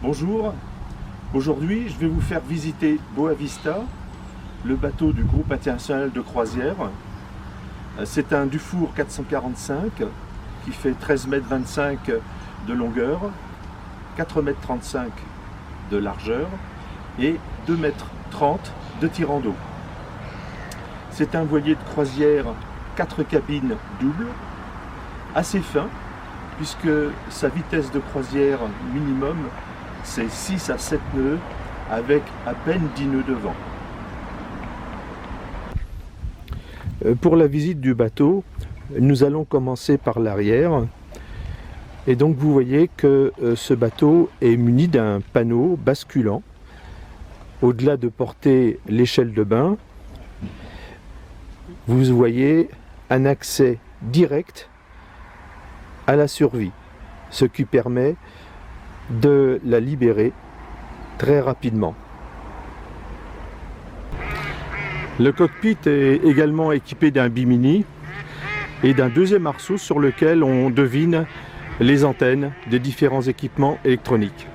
Bonjour, aujourd'hui je vais vous faire visiter Boavista, le bateau du groupe international de croisière. C'est un Dufour 445 qui fait 13,25 m de longueur, 4,35 m de largeur et 2,30 m de tirant d'eau. C'est un voilier de croisière 4 cabines doubles, assez fin, puisque sa vitesse de croisière minimum c'est 6 à 7 nœuds avec à peine 10 nœuds de vent. Pour la visite du bateau, nous allons commencer par l'arrière. Et donc vous voyez que ce bateau est muni d'un panneau basculant. Au-delà de porter l'échelle de bain, vous voyez un accès direct à la survie, ce qui permet de la libérer très rapidement. Le cockpit est également équipé d'un bimini et d'un deuxième arceau sur lequel on devine les antennes des différents équipements électroniques.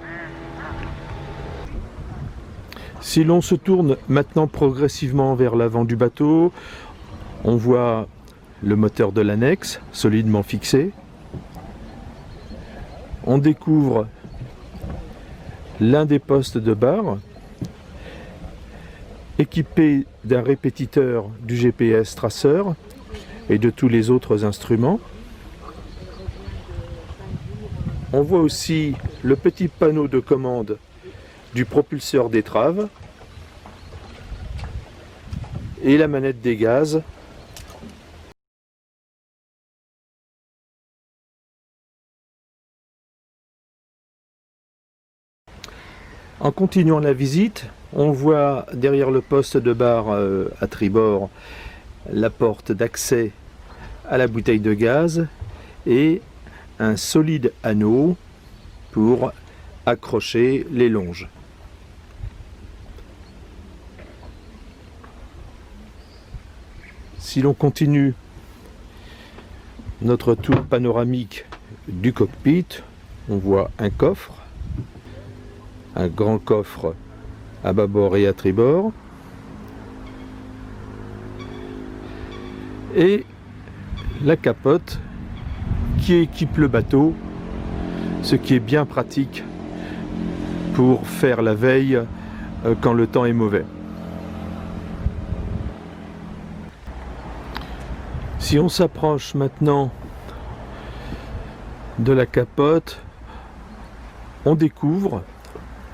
Si l'on se tourne maintenant progressivement vers l'avant du bateau, on voit le moteur de l'annexe solidement fixé. On découvre l'un des postes de barre équipé d'un répétiteur du GPS traceur et de tous les autres instruments. On voit aussi le petit panneau de commande du propulseur d'étrave et la manette des gaz. En continuant la visite, on voit derrière le poste de barre à tribord la porte d'accès à la bouteille de gaz et un solide anneau pour accrocher les longes. Si l'on continue notre tour panoramique du cockpit, on voit un coffre, un grand coffre à bâbord et à tribord, et la capote qui équipe le bateau, ce qui est bien pratique pour faire la veille quand le temps est mauvais. Si on s'approche maintenant de la capote, on découvre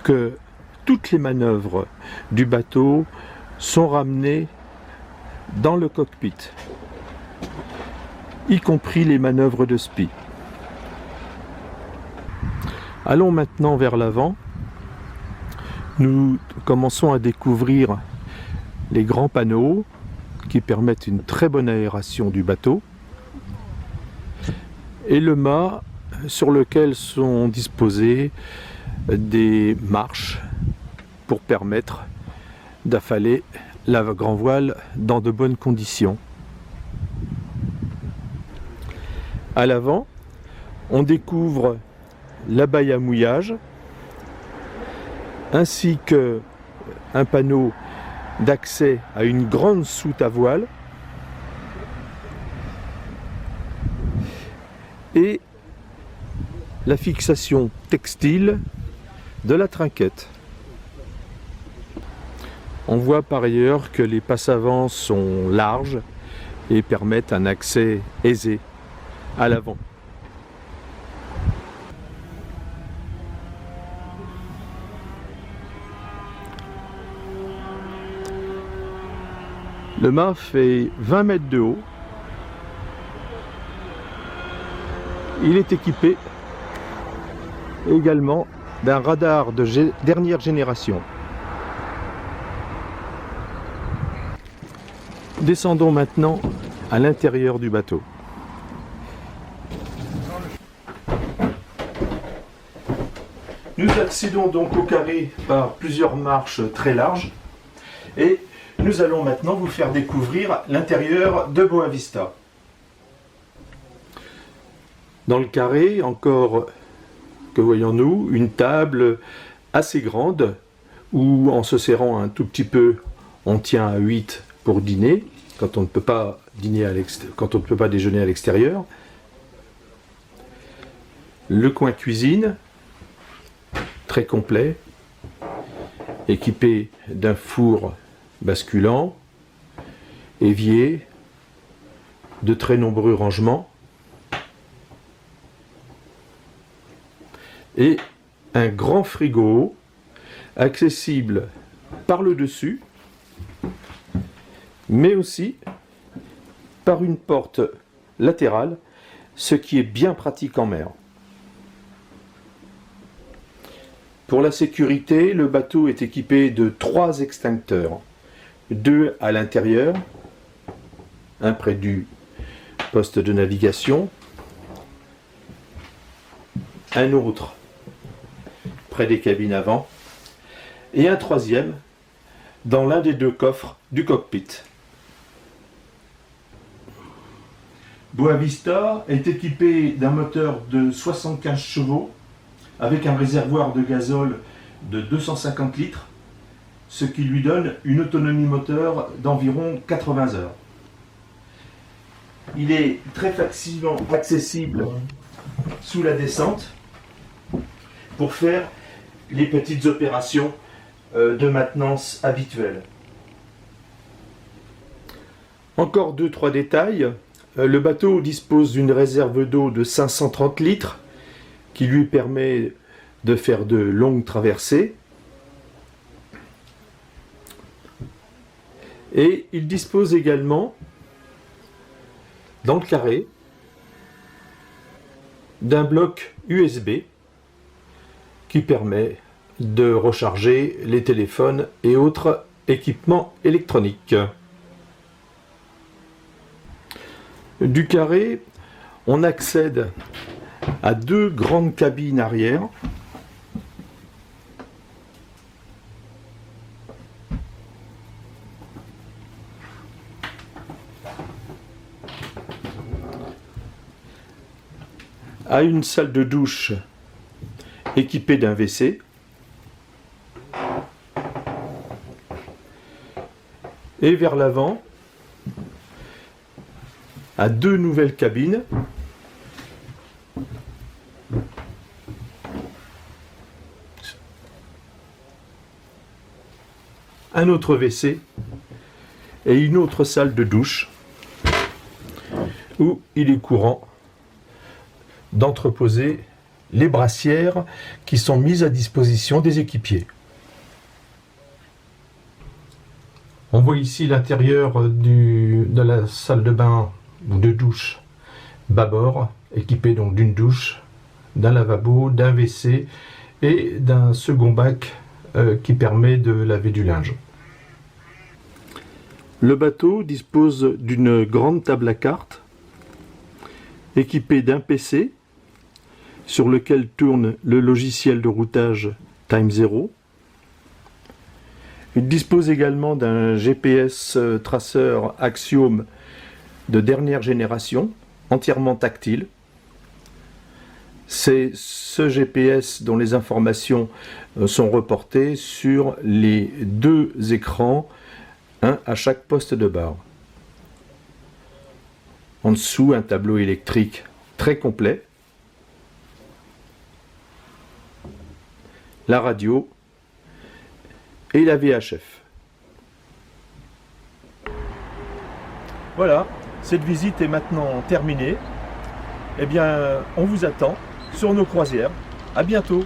que toutes les manœuvres du bateau sont ramenées dans le cockpit, y compris les manœuvres de spi. Allons maintenant vers l'avant. Nous commençons à découvrir les grands panneaux qui permettent une très bonne aération du bateau et le mât sur lequel sont disposées des marches pour permettre d'affaler la grand voile dans de bonnes conditions. À l'avant, on découvre la baille à mouillage ainsi que un panneau d'accès à une grande soute à voile et la fixation textile de la trinquette. On voit par ailleurs que les passe-avant sont larges et permettent un accès aisé à l'avant. Le mât fait 20 mètres de haut. Il est équipé également d'un radar de dernière génération. Descendons maintenant à l'intérieur du bateau. Nous accédons donc au carré par plusieurs marches très larges et nous allons maintenant vous faire découvrir l'intérieur de Boavista. Dans le carré, encore, que voyons-nous? Une table assez grande où en se serrant un tout petit peu, on tient à 8 pour dîner, quand on ne peut pas quand on ne peut pas déjeuner à l'extérieur. Le coin cuisine, très complet, équipé d'un four basculant, évier, de très nombreux rangements et un grand frigo accessible par le dessus, mais aussi par une porte latérale, ce qui est bien pratique en mer. Pour la sécurité, le bateau est équipé de 3 extincteurs, 2 à l'intérieur, un près du poste de navigation, un autre près des cabines avant, et un 3e dans l'un des 2 coffres du cockpit. Boa Vista est équipé d'un moteur de 75 chevaux avec un réservoir de gazole de 250 litres, ce qui lui donne une autonomie moteur d'environ 80 heures. Il est très facilement accessible sous la descente pour faire les petites opérations de maintenance habituelles. Encore 2-3 détails. Le bateau dispose d'une réserve d'eau de 530 litres qui lui permet de faire de longues traversées. Et il dispose également, dans le carré, d'un bloc USB qui permet de recharger les téléphones et autres équipements électroniques. Du carré, on accède à 2 grandes cabines arrière à une salle de douche équipée d'un WC et vers l'avant à 2 nouvelles cabines un autre WC et une autre salle de douche où il est courant d'entreposer les brassières qui sont mises à disposition des équipiers. On voit ici l'intérieur de la salle de bain ou de douche bâbord, équipée donc d'une douche, d'un lavabo, d'un WC et d'un second bac qui permet de laver du linge. Le bateau dispose d'une grande table à cartes équipée d'un PC sur lequel tourne le logiciel de routage Time Zero. Il dispose également d'un GPS traceur Axiom de dernière génération, entièrement tactile. C'est ce GPS dont les informations sont reportées sur les 2 écrans, un à chaque poste de barre. En dessous, un tableau électrique très complet, la radio et la VHF. Voilà, cette visite est maintenant terminée. Eh bien, on vous attend sur nos croisières. À bientôt.